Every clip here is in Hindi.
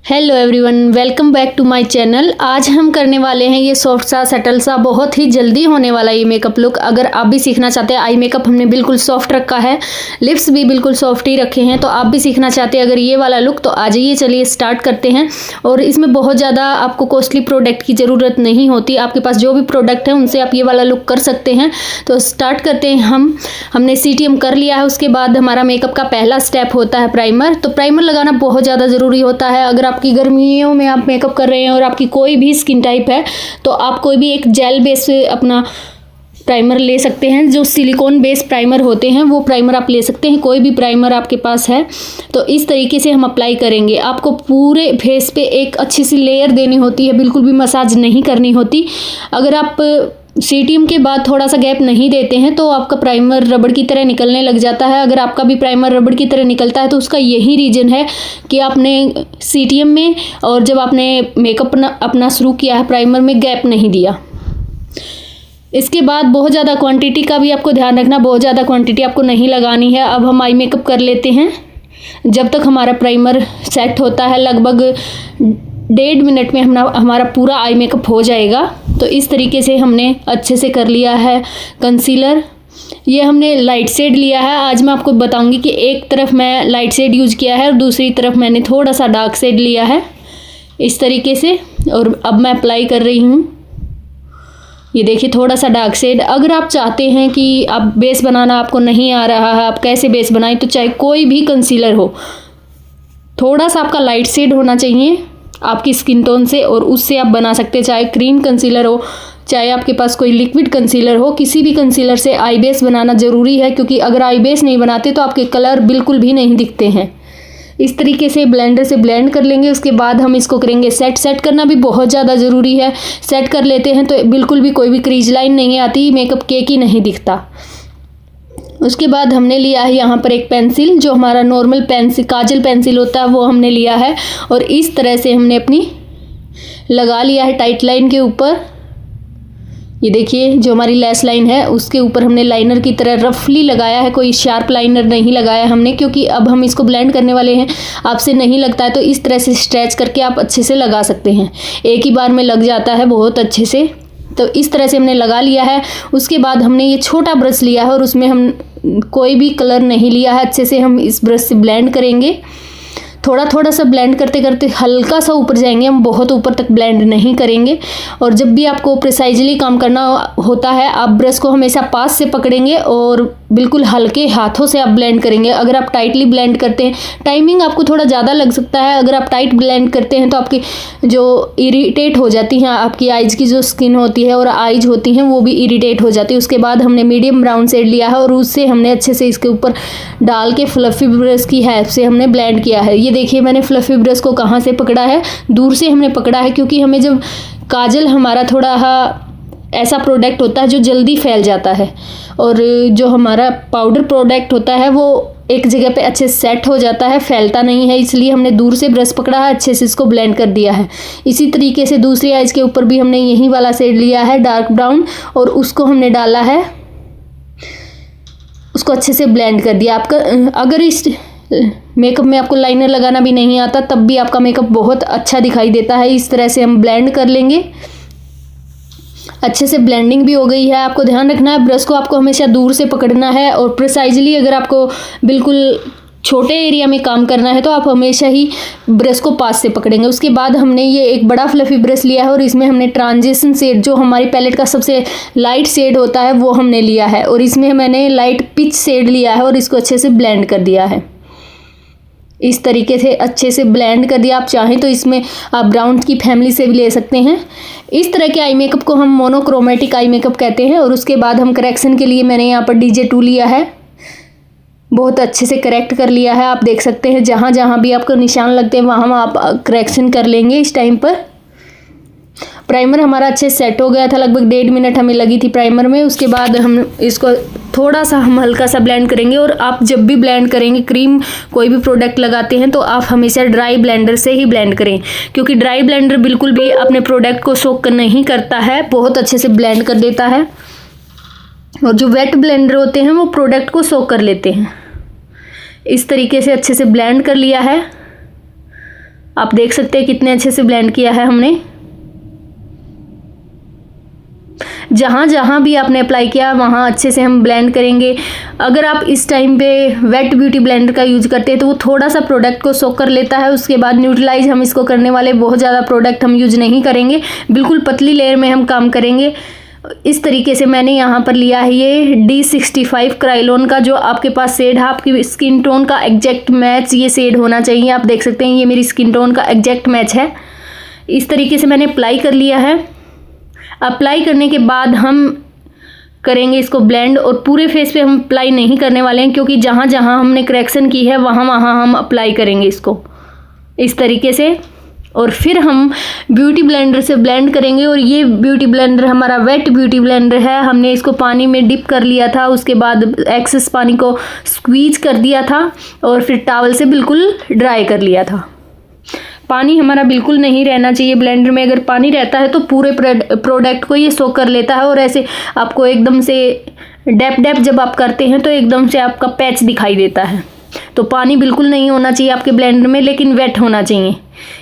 Hello everyone, welcome back to my channel. आज हम करने वाले हैं ये सॉफ्ट सा सटल सा बहुत ही जल्दी होने वाला ये मेकअप लुक। अगर आप भी सीखना चाहते हैं, आई मेकअप हमने बिल्कुल सॉफ्ट रखा है, लिप्स भी बिल्कुल सॉफ्ट ही रखे हैं, तो आप भी सीखना चाहते हैं अगर ये वाला लुक तो आ जाइए। चलिए स्टार्ट करते हैं। और इसमें बहुत ज़्यादा आपको कॉस्टली प्रोडक्ट की ज़रूरत नहीं होती, आपके पास जो भी प्रोडक्ट है उनसे आप ये वाला लुक कर सकते हैं। तो स्टार्ट करते हैं। हमने CTM कर लिया है। उसके बाद हमारा मेकअप का पहला स्टेप होता है प्राइमर। तो प्राइमर लगाना बहुत ज़्यादा ज़रूरी होता है। अगर आपकी गर्मियों में आप मेकअप कर रहे हैं और आपकी कोई भी स्किन टाइप है तो आप कोई भी एक जेल बेस अपना प्राइमर ले सकते हैं। जो सिलिकॉन बेस प्राइमर होते हैं वो प्राइमर आप ले सकते हैं, कोई भी प्राइमर आपके पास है तो इस तरीके से हम अप्लाई करेंगे। आपको पूरे फेस पे एक अच्छी सी लेयर देनी होती है, बिल्कुल भी मसाज नहीं करनी होती। अगर आप CTM के बाद थोड़ा सा गैप नहीं देते हैं तो आपका प्राइमर रबड़ की तरह निकलने लग जाता है। अगर आपका भी प्राइमर रबड़ की तरह निकलता है तो उसका यही रीज़न है कि आपने CTM में और जब आपने मेकअप अपना शुरू किया है प्राइमर में गैप नहीं दिया। इसके बाद बहुत ज़्यादा क्वांटिटी का भी आपको ध्यान रखना, बहुत ज़्यादा क्वांटिटी आपको नहीं लगानी है। अब हम आई मेकअप कर लेते हैं। जब तक हमारा प्राइमर सेट होता है लगभग 1.5 मिनट में हमारा पूरा आई मेकअप हो जाएगा। तो इस तरीके से हमने अच्छे से कर लिया है कंसीलर। ये हमने लाइट शेड लिया है। आज मैं आपको बताऊंगी कि एक तरफ मैं लाइट शेड यूज़ किया है और दूसरी तरफ मैंने थोड़ा सा डार्क शेड लिया है इस तरीके से। और अब मैं अप्लाई कर रही हूँ। ये देखिए थोड़ा सा डार्क शेड। अगर आप चाहते हैं कि आप बेस बनाना आपको नहीं आ रहा है, आप कैसे बेस बनाएं, तो चाहे कोई भी कंसीलर हो, थोड़ा सा आपका लाइट शेड होना चाहिए आपकी स्किन टोन से और उससे आप बना सकते हैं। चाहे क्रीम कंसीलर हो, चाहे आपके पास कोई लिक्विड कंसीलर हो, किसी भी कंसीलर से आई बेस बनाना ज़रूरी है, क्योंकि अगर आई बेस नहीं बनाते तो आपके कलर बिल्कुल भी नहीं दिखते हैं। इस तरीके से ब्लेंडर से ब्लेंड कर लेंगे। उसके बाद हम इसको करेंगे सेट करना भी बहुत ज़्यादा ज़रूरी है। सेट कर लेते हैं तो बिल्कुल भी कोई भी क्रीज लाइन नहीं आती, मेकअप केक ही नहीं दिखता। उसके बाद हमने लिया है यहाँ पर एक पेंसिल, जो हमारा नॉर्मल पेंसिल काजल पेंसिल होता है वो हमने लिया है और इस तरह से हमने अपनी लगा लिया है टाइट लाइन के ऊपर। ये देखिए जो हमारी लेस लाइन है उसके ऊपर हमने लाइनर की तरह रफली लगाया है, कोई शार्प लाइनर नहीं लगाया हमने, क्योंकि अब हम इसको ब्लेंड करने वाले हैं। आपसे नहीं लगता है तो इस तरह से स्ट्रेच करके आप अच्छे से लगा सकते हैं। एक ही बार में लग जाता है बहुत अच्छे से। तो इस तरह से हमने लगा लिया है। उसके बाद हमने ये छोटा ब्रश लिया है और उसमें हम कोई भी कलर नहीं लिया है। अच्छे से हम इस ब्रश से ब्लेंड करेंगे। थोड़ा थोड़ा सा ब्लेंड करते करते हल्का सा ऊपर जाएंगे, हम बहुत ऊपर तक ब्लेंड नहीं करेंगे। और जब भी आपको प्रिसाइजली काम करना होता है आप ब्रश को हमेशा पास से पकड़ेंगे और बिल्कुल हल्के हाथों से आप ब्लेंड करेंगे। अगर आप टाइटली ब्लेंड करते हैं, टाइमिंग आपको थोड़ा ज़्यादा लग सकता है। अगर आप टाइट ब्लेंड करते हैं तो आपकी जो इरिटेट हो जाती हैं, आपकी आइज़ की जो स्किन होती है और आइज होती हैं वो भी इरिटेट हो जाती है। उसके बाद हमने मीडियम ब्राउन शेड लिया है और उससे हमने अच्छे से इसके ऊपर डाल के फ्लफ़ी ब्रश की हेल्प से हमने ब्लेंड किया है। ये देखिए मैंने फ्लफ़ी ब्रश को कहाँ से पकड़ा है, दूर से हमने पकड़ा है, क्योंकि हमें जब काजल हमारा थोड़ा ऐसा प्रोडक्ट होता है जो जल्दी फैल जाता है और जो हमारा पाउडर प्रोडक्ट होता है वो एक जगह पे अच्छे से सेट हो जाता है, फैलता नहीं है, इसलिए हमने दूर से ब्रश पकड़ा है, अच्छे से इसको ब्लेंड कर दिया है। इसी तरीके से दूसरी आइज के ऊपर भी हमने यही वाला शेड लिया है डार्क ब्राउन और उसको हमने डाला है, उसको अच्छे से ब्लेंड कर दिया। आपका अगर इस मेकअप में आपको लाइनर लगाना भी नहीं आता तब भी आपका मेकअप बहुत अच्छा दिखाई देता है। इस तरह से हम ब्लेंड कर लेंगे। अच्छे से ब्लेंडिंग भी हो गई है। आपको ध्यान रखना है ब्रश को आपको हमेशा दूर से पकड़ना है और प्रिसाइजली अगर आपको बिल्कुल छोटे एरिया में काम करना है तो आप हमेशा ही ब्रश को पास से पकड़ेंगे। उसके बाद हमने ये एक बड़ा फ्लफ़ी ब्रश लिया है और इसमें हमने ट्रांजिशन शेड, जो हमारी पैलेट का सबसे लाइट शेड होता है, वो हमने लिया है और इसमें मैंने लाइट पिच शेड लिया है और इसको अच्छे से ब्लेंड कर दिया है। इस तरीके से अच्छे से ब्लेंड कर दिया। आप चाहें तो इसमें आप ब्राउन की फैमिली से भी ले सकते हैं। इस तरह के आई मेकअप को हम मोनोक्रोमेटिक आई मेकअप कहते हैं। और उसके बाद हम करेक्शन के लिए मैंने यहाँ पर DJ2 लिया है, बहुत अच्छे से करेक्ट कर लिया है। आप देख सकते हैं जहाँ जहाँ भी आपको निशान लगते हैं वहाँ आप करेक्शन कर लेंगे। इस टाइम पर प्राइमर हमारा अच्छे से सेट हो गया था, लगभग 1.5 मिनट हमें लगी थी प्राइमर में। उसके बाद हम इसको थोड़ा सा हम हल्का सा ब्लेंड करेंगे। और आप जब भी ब्लेंड करेंगे, क्रीम कोई भी प्रोडक्ट लगाते हैं तो आप हमेशा ड्राई ब्लेंडर से ही ब्लेंड करें, क्योंकि ड्राई ब्लेंडर बिल्कुल भी अपने प्रोडक्ट को सोक नहीं करता है, बहुत अच्छे से ब्लेंड कर देता है। और जो वेट ब्लेंडर होते हैं वो प्रोडक्ट को सोक कर लेते हैं। इस तरीके से अच्छे से ब्लेंड कर लिया है। आप देख सकते हैं कितने अच्छे से ब्लेंड किया है हमने। जहाँ जहाँ भी आपने अप्लाई किया वहाँ अच्छे से हम ब्लेंड करेंगे। अगर आप इस टाइम पे वेट ब्यूटी ब्लेंडर का यूज करते हैं तो वो थोड़ा सा प्रोडक्ट को सोक कर लेता है, उसके बाद न्यूट्रलाइज हम इसको करने वाले, बहुत ज़्यादा प्रोडक्ट हम यूज नहीं करेंगे, बिल्कुल पतली लेयर में हम काम करेंगे। इस तरीके से मैंने यहाँ पर लिया है ये D65 क्राइलोन का, जो आपके पास शेड है, आपकी स्किन टोन का एग्जैक्ट मैच ये शेड होना चाहिए। आप देख सकते हैं ये मेरी स्किन टोन का एग्जैक्ट मैच है। इस तरीके से मैंने अप्लाई कर लिया है। अप्लाई करने के बाद हम करेंगे इसको ब्लेंड, और पूरे फेस पे हम अप्लाई नहीं करने वाले हैं, क्योंकि जहाँ जहाँ हमने करेक्शन की है वहाँ वहाँ हम अप्लाई करेंगे इसको इस तरीके से। और फिर हम ब्यूटी ब्लेंडर से ब्लेंड करेंगे। और ये ब्यूटी ब्लेंडर हमारा वेट ब्यूटी ब्लेंडर है। हमने इसको पानी में डिप कर लिया था, उसके बाद एक्सेस पानी को स्क्वीज कर दिया था और फिर टॉवल से बिल्कुल ड्राई कर लिया था। पानी हमारा बिल्कुल नहीं रहना चाहिए ब्लेंडर में। अगर पानी रहता है तो पूरे प्रोडक्ट को ये सोक कर लेता है, और ऐसे आपको एकदम से डैप जब आप करते हैं तो एकदम से आपका पैच दिखाई देता है। तो पानी बिल्कुल नहीं होना चाहिए आपके ब्लेंडर में, लेकिन वेट होना चाहिए।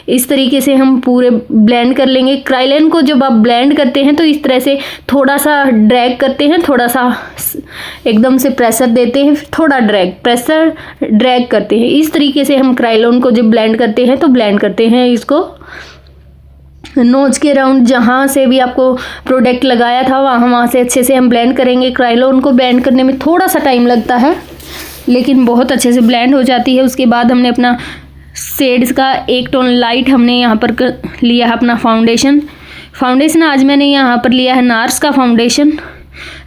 इस तरीके से हम पूरे ब्लेंड कर लेंगे। क्राइलेन को जब आप ब्लेंड करते हैं तो इस तरह से थोड़ा सा ड्रैग करते हैं, थोड़ा सा एकदम से प्रेशर देते हैं, फिर थोड़ा प्रेशर ड्रैग करते हैं। इस तरीके से हम क्राइलोन को जब ब्लेंड करते हैं तो ब्लेंड करते हैं इसको नोज के राउंड, जहाँ से भी आपको प्रोडक्ट लगाया था वहाँ से अच्छे से हम ब्लेंड करेंगे। क्राइलोन को ब्लेंड करने में थोड़ा सा टाइम लगता है, लेकिन बहुत अच्छे से ब्लेंड हो जाती है। उसके बाद हमने अपना शेड्स का एक टोन लाइट हमने यहाँ पर लिया है अपना फाउंडेशन आज मैंने यहाँ पर लिया है नार्स का फाउंडेशन।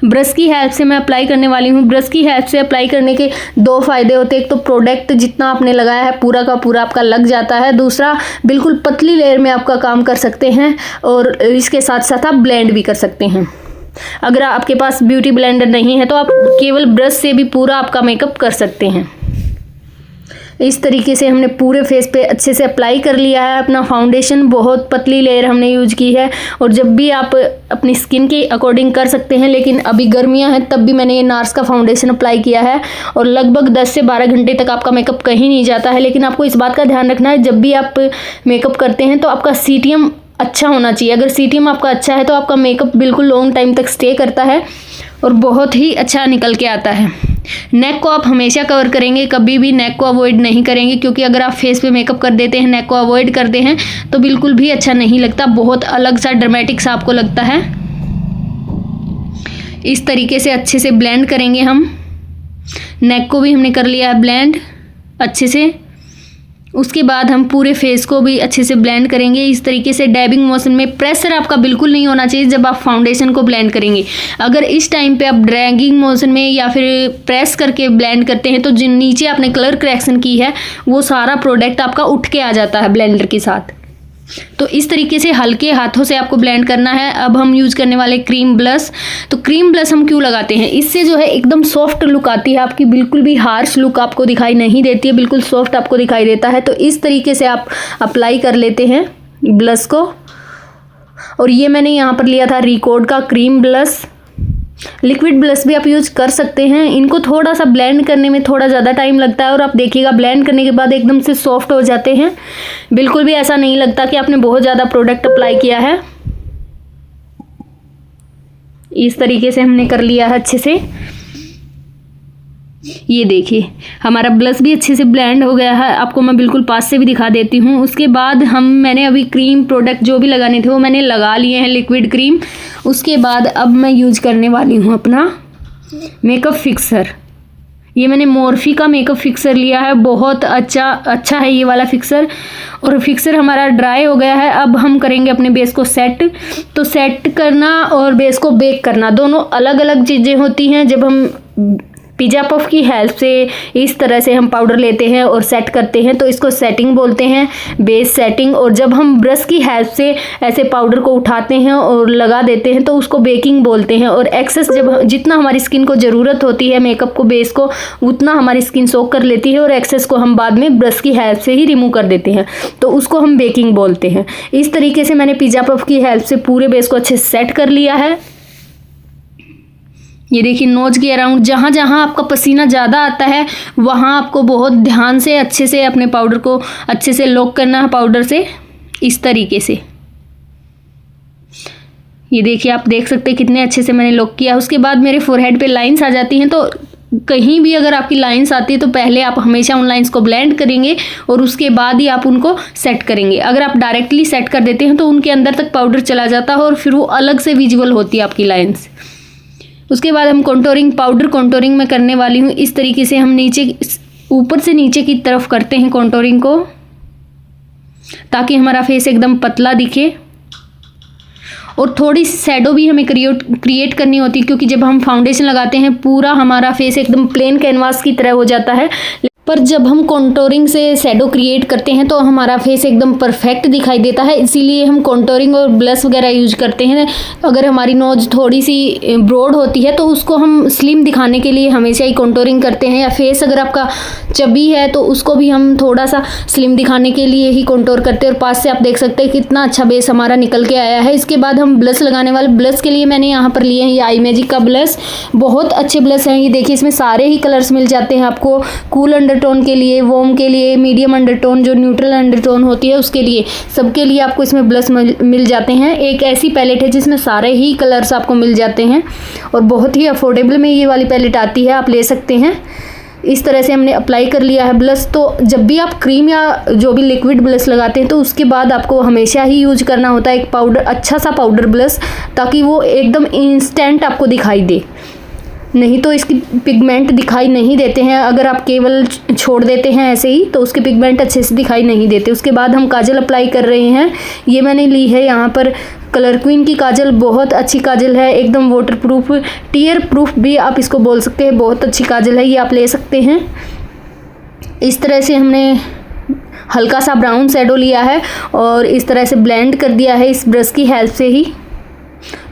ब्रश की हेल्प से मैं अप्लाई करने वाली हूँ। ब्रश की हेल्प से अप्लाई करने के दो फ़ायदे होते हैं। एक तो प्रोडक्ट जितना आपने लगाया है पूरा का पूरा आपका लग जाता है, दूसरा बिल्कुल पतली लेयर में आपका काम कर सकते हैं, और इसके साथ साथ आप ब्लेंड भी कर सकते हैं। अगर आपके पास ब्यूटी ब्लेंडर नहीं है तो आप केवल ब्रश से भी पूरा आपका मेकअप कर सकते हैं। इस तरीके से हमने पूरे फेस पे अच्छे से अप्लाई कर लिया है अपना फाउंडेशन। बहुत पतली लेयर हमने यूज की है, और जब भी आप अपनी स्किन के अकॉर्डिंग कर सकते हैं, लेकिन अभी गर्मियां हैं तब भी मैंने ये नार्स का फाउंडेशन अप्लाई किया है, और लगभग 10 से 12 घंटे तक आपका मेकअप कहीं नहीं जाता है। लेकिन आपको इस बात का ध्यान रखना है, जब भी आप मेकअप करते हैं तो आपका CTM अच्छा होना चाहिए। अगर CTM आपका अच्छा है तो आपका मेकअप बिल्कुल लॉन्ग टाइम तक स्टे करता है और बहुत ही अच्छा निकल के आता है। नेक को आप हमेशा कवर करेंगे, कभी भी नेक को अवॉइड नहीं करेंगे, क्योंकि अगर आप फेस पे मेकअप कर देते हैं, नेक को अवॉइड करते हैं तो बिल्कुल भी अच्छा नहीं लगता, बहुत अलग सा ड्रामेटिक सा आपको लगता है। इस तरीके से अच्छे से ब्लेंड करेंगे हम। नेक को भी हमने कर लिया है ब्लेंड अच्छे से। उसके बाद हम पूरे फेस को भी अच्छे से ब्लेंड करेंगे इस तरीके से डैबिंग मोशन में। प्रेशर आपका बिल्कुल नहीं होना चाहिए जब आप फाउंडेशन को ब्लेंड करेंगे। अगर इस टाइम पे आप ड्रैगिंग मोशन में या फिर प्रेस करके ब्लेंड करते हैं तो जिन नीचे आपने कलर करेक्शन की है वो सारा प्रोडक्ट आपका उठ के आ जाता है ब्लेंडर के साथ। तो इस तरीके से हल्के हाथों से आपको ब्लेंड करना है। अब हम यूज़ करने वाले क्रीम ब्लश। तो क्रीम ब्लश हम क्यों लगाते हैं, इससे जो है एकदम सॉफ्ट लुक आती है आपकी, बिल्कुल भी हार्श लुक आपको दिखाई नहीं देती है, बिल्कुल सॉफ्ट आपको दिखाई देता है। तो इस तरीके से आप अप्लाई कर लेते हैं ब्लश को। और ये मैंने यहाँ पर लिया था रिकॉर्ड का क्रीम ब्लश। लिक्विड ब्लश भी आप यूज कर सकते हैं। इनको थोड़ा सा ब्लेंड करने में थोड़ा ज़्यादा टाइम लगता है, और आप देखिएगा ब्लेंड करने के बाद एकदम से सॉफ्ट हो जाते हैं। बिल्कुल भी ऐसा नहीं लगता कि आपने बहुत ज़्यादा प्रोडक्ट अप्लाई किया है। इस तरीके से हमने कर लिया है अच्छे से। ये देखिए हमारा ब्लश भी अच्छे से ब्लेंड हो गया है। आपको मैं बिल्कुल पास से भी दिखा देती हूँ। उसके बाद मैंने अभी क्रीम प्रोडक्ट जो भी लगाने थे वो मैंने लगा लिए हैं, लिक्विड क्रीम। उसके बाद अब मैं यूज करने वाली हूँ अपना मेकअप फिक्सर। ये मैंने मोर्फी का मेकअप फिक्सर लिया है, बहुत अच्छा है ये वाला फिक्सर। और फिक्सर हमारा ड्राई हो गया है। अब हम करेंगे अपने बेस को सेट। तो सेट करना और बेस को बेक करना दोनों अलग अलग चीज़ें होती हैं। जब हम पिज़्ज़ा पफ की हेल्प से इस तरह से हम पाउडर लेते हैं और सेट करते हैं तो इसको सेटिंग बोलते हैं, बेस सेटिंग। और जब हम ब्रश की हेल्प से ऐसे पाउडर को उठाते हैं और लगा देते हैं तो उसको बेकिंग बोलते हैं। और एक्सेस जितना हमारी स्किन को ज़रूरत होती है मेकअप को बेस को, उतना हमारी स्किन सोक कर लेती है, और एक्सेस को हम बाद में ब्रश की हेल्प से ही रिमूव कर देते हैं, तो उसको हम बेकिंग बोलते हैं। इस तरीके से मैंने पिज़्ज़ा पफ की हेल्प से पूरे बेस को अच्छे से सेट कर लिया है। ये देखिए नोज के अराउंड जहाँ जहाँ आपका पसीना ज़्यादा आता है वहाँ आपको बहुत ध्यान से अच्छे से अपने पाउडर को अच्छे से लॉक करना है पाउडर से, इस तरीके से। ये देखिए आप देख सकते हैं कितने अच्छे से मैंने लॉक किया। उसके बाद मेरे फोरहेड पे लाइंस आ जाती हैं, तो कहीं भी अगर आपकी लाइंस आती है तो पहले आप हमेशा उन लाइंस को ब्लेंड करेंगे और उसके बाद ही आप उनको सेट करेंगे। अगर आप डायरेक्टली सेट कर देते हैं तो उनके अंदर तक पाउडर चला जाता है और फिर वो अलग से विजुअल होती है आपकी लाइंस। उसके बाद हम कॉन्टोरिंग पाउडर कॉन्टोरिंग में करने वाली हूँ। इस तरीके से हम नीचे ऊपर से नीचे की तरफ करते हैं कॉन्टोरिंग को, ताकि हमारा फेस एकदम पतला दिखे। और थोड़ी सी शैडो भी हमें क्रिएट करनी होती है, क्योंकि जब हम फाउंडेशन लगाते हैं पूरा हमारा फेस एकदम प्लेन कैनवास की तरह हो जाता है, पर जब हम कॉन्टोरिंग से शैडो क्रिएट करते हैं तो हमारा फेस एकदम परफेक्ट दिखाई देता है। इसीलिए हम कॉन्टोरिंग और ब्लश वगैरह यूज करते हैं। अगर हमारी नोज थोड़ी सी ब्रॉड होती है तो उसको हम स्लिम दिखाने के लिए हमेशा ही कॉन्टोरिंग करते हैं, या फेस अगर आपका चबी है तो उसको भी हम थोड़ा सा स्लिम दिखाने के लिए ही कॉन्टोर करते हैं। और पास से आप देख सकते हैं कितना अच्छा बेस हमारा निकल के आया है। इसके बाद हम ब्लश लगाने वाले, ब्लश के लिए मैंने यहाँ पर लिए हैं ये आई मैजिक का ब्लश। बहुत अच्छे ब्लश हैं ये, देखिए इसमें सारे ही कलर्स मिल जाते हैं आपको। कूल अंडरटोन के लिए, वॉर्म के लिए, मीडियम अंडरटोन जो न्यूट्रल अंडरटोन होती है उसके लिए, सबके लिए आपको इसमें ब्लश मिल जाते हैं। एक ऐसी पैलेट है जिसमें सारे ही कलर्स आपको मिल जाते हैं और बहुत ही अफोर्डेबल में ये वाली पैलेट आती है, आप ले सकते हैं। इस तरह से हमने अप्लाई कर लिया है ब्लश। तो जब भी आप क्रीम या जो भी लिक्विड ब्लश लगाते हैं तो उसके बाद आपको हमेशा ही यूज करना होता है एक पाउडर, अच्छा सा पाउडर ब्लश, ताकि वो एकदम इंस्टेंट आपको दिखाई दे। नहीं तो इसकी पिगमेंट दिखाई नहीं देते हैं। अगर आप केवल छोड़ देते हैं ऐसे ही तो उसके पिगमेंट अच्छे से दिखाई नहीं देते। उसके बाद हम काजल अप्लाई कर रहे हैं। ये मैंने ली है यहाँ पर कलर क्वीन की काजल, बहुत अच्छी काजल है, एकदम वाटर प्रूफ, टीयर प्रूफ भी आप इसको बोल सकते हैं। बहुत अच्छी काजल है, ये आप ले सकते हैं। इस तरह से हमने हल्का सा ब्राउन शैडो लिया है और इस तरह से ब्लेंड कर दिया है इस ब्रश की हेल्प से ही।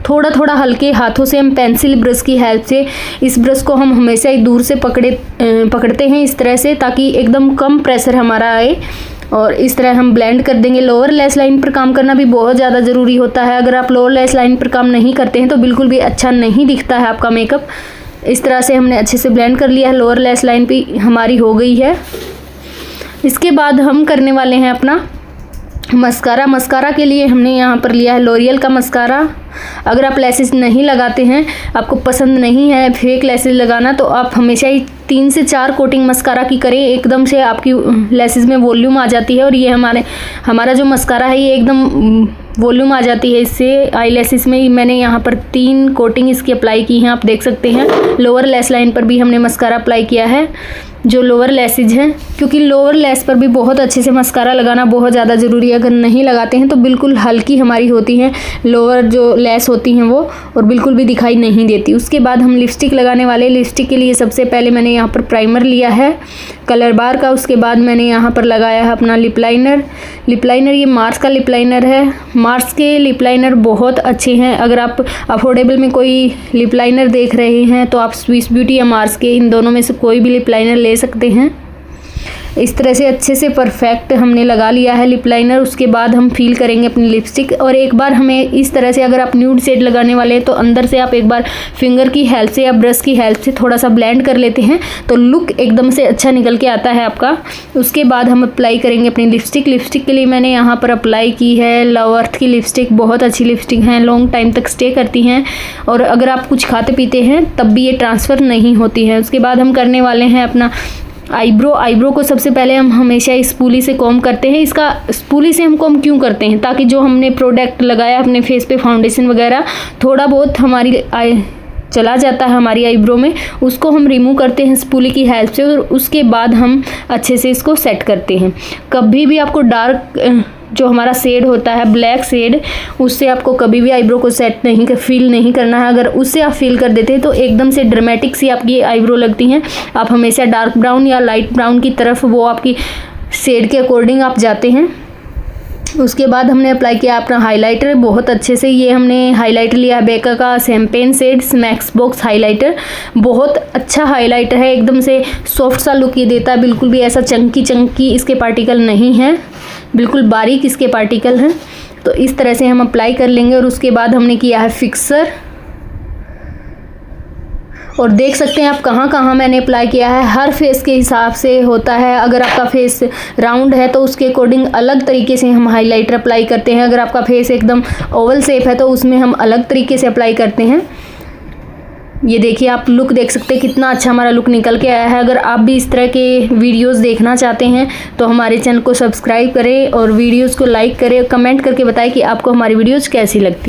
थोड़ा थोड़ा हल्के हाथों से हम पेंसिल ब्रश की हेल्प से इस ब्रश को हम हमेशा ही दूर से पकड़ते हैं इस तरह से, ताकि एकदम कम प्रेशर हमारा आए। और इस तरह हम ब्लेंड कर देंगे। लोअर लैश लाइन पर काम करना भी बहुत ज़्यादा ज़रूरी होता है। अगर आप लोअर लैश लाइन पर काम नहीं करते हैं तो बिल्कुल भी अच्छा नहीं दिखता है आपका मेकअप। इस तरह से हमने अच्छे से ब्लेंड कर लिया है। लोअर लैश लाइन भी हमारी हो गई है। इसके बाद हम करने वाले हैं अपना मस्कारा। मस्कारा के लिए हमने यहाँ पर लिया है लॉरियल का मस्कारा। अगर आप लैसेस नहीं लगाते हैं, आपको पसंद नहीं है फेक लैसेस लगाना, तो आप हमेशा ही 3 से 4 कोटिंग मस्कारा की करें, एकदम से आपकी लैसेस में वॉल्यूम आ जाती है। और ये हमारा जो मस्कारा है ये एकदम वॉल्यूम आ जाती है इससे आई लैसेस में। मैंने यहाँ पर 3 कोटिंग इसकी अप्लाई की हैं, आप देख सकते हैं। लोअर लैश लाइन पर भी हमने मस्कारा अप्लाई किया है, जो लोअर लैसेज हैं, क्योंकि लोअर लैश पर भी बहुत अच्छे से मस्कारा लगाना बहुत ज़्यादा ज़रूरी है। अगर नहीं लगाते हैं तो बिल्कुल हल्की हमारी होती है लोअर जो लैश होती हैं वो, और बिल्कुल भी दिखाई नहीं देती। उसके बाद हम लिपस्टिक लगाने वाले। लिपस्टिक के लिए सबसे पहले मैंने यहाँ पर प्राइमर लिया है कलर बार का। उसके बाद मैंने यहाँ पर लगाया है अपना लिप लाइनर। लिप लाइनर ये मार्स का लिप लाइनर है। मार्स के लिप लाइनर बहुत अच्छे हैं। अगर आप अफोर्डेबल में कोई लिप लाइनर देख रहे हैं तो आप स्विस ब्यूटी या मार्स के, इन दोनों में से कोई भी लिप लाइनर ले सकते हैं। इस तरह से अच्छे से परफेक्ट हमने लगा लिया है लिप लाइनर। उसके बाद हम फिल करेंगे अपनी लिपस्टिक। और एक बार हमें इस तरह से, अगर आप न्यूड शेड लगाने वाले हैं तो अंदर से आप एक बार फिंगर की हेल्प से या ब्रश की हेल्प से थोड़ा सा ब्लेंड कर लेते हैं तो लुक एकदम से अच्छा निकल के आता है आपका। उसके बाद हम अप्लाई करेंगे अपनी लिपस्टिक। लिपस्टिक के लिए मैंने यहाँ पर अप्लाई की है लव अर्थ की लिपस्टिक। बहुत अच्छी लिपस्टिक हैं, लॉन्ग टाइम तक स्टे करती हैं, और अगर आप कुछ खाते पीते हैं तब भी ये ट्रांसफ़र नहीं होती है। उसके बाद हम करने वाले हैं अपना आईब्रो को सबसे पहले हम हमेशा स्पूली से कॉम करते हैं। इसका स्पूली से हम कॉम क्यों करते हैं, ताकि जो हमने प्रोडक्ट लगाया अपने फेस पे, फाउंडेशन वगैरह, थोड़ा बहुत हमारी चला जाता है हमारी आईब्रो में, उसको हम रिमूव करते हैं स्पूली की हेल्प से। और उसके बाद हम अच्छे से इसको सेट करते हैं। कभी भी आपको डार्क जो हमारा शेड होता है ब्लैक शेड, उससे आपको कभी भी आईब्रो को सेट नहीं फील नहीं करना है। अगर उससे आप फील कर देते हैं तो एकदम से ड्रामेटिक सी आपकी आईब्रो लगती हैं। आप हमेशा डार्क ब्राउन या लाइट ब्राउन की तरफ, वो आपकी शेड के अकॉर्डिंग आप जाते हैं। उसके बाद हमने अप्लाई किया अपना हाइलाइटर बहुत अच्छे से। ये हमने हाइलाइटर लिया है बेका का champagne shades max box highlighter. बहुत अच्छा हाइलाइटर है, एकदम से सॉफ्ट सा लुक ये देता है। बिल्कुल भी ऐसा चंकी इसके पार्टिकल नहीं है, बिल्कुल बारीक इसके पार्टिकल हैं। तो इस तरह से हम अप्लाई कर लेंगे। और उसके बाद हमने किया है फिक्सर। और देख सकते हैं आप कहाँ कहाँ मैंने अप्लाई किया है। हर फेस के हिसाब से होता है। अगर आपका फेस राउंड है तो उसके अकॉर्डिंग अलग तरीके से हम हाइलाइटर अप्लाई करते हैं। अगर आपका फेस एकदम ओवल शेप है तो उसमें हम अलग तरीके से अप्लाई करते हैं। ये देखिए, आप लुक देख सकते हैं कितना अच्छा हमारा लुक निकल के आया है। अगर आप भी इस तरह के वीडियोस देखना चाहते हैं तो हमारे चैनल को सब्सक्राइब करें और वीडियोस को लाइक करें, कमेंट करके बताएं कि आपको हमारी वीडियोस कैसी लगती है।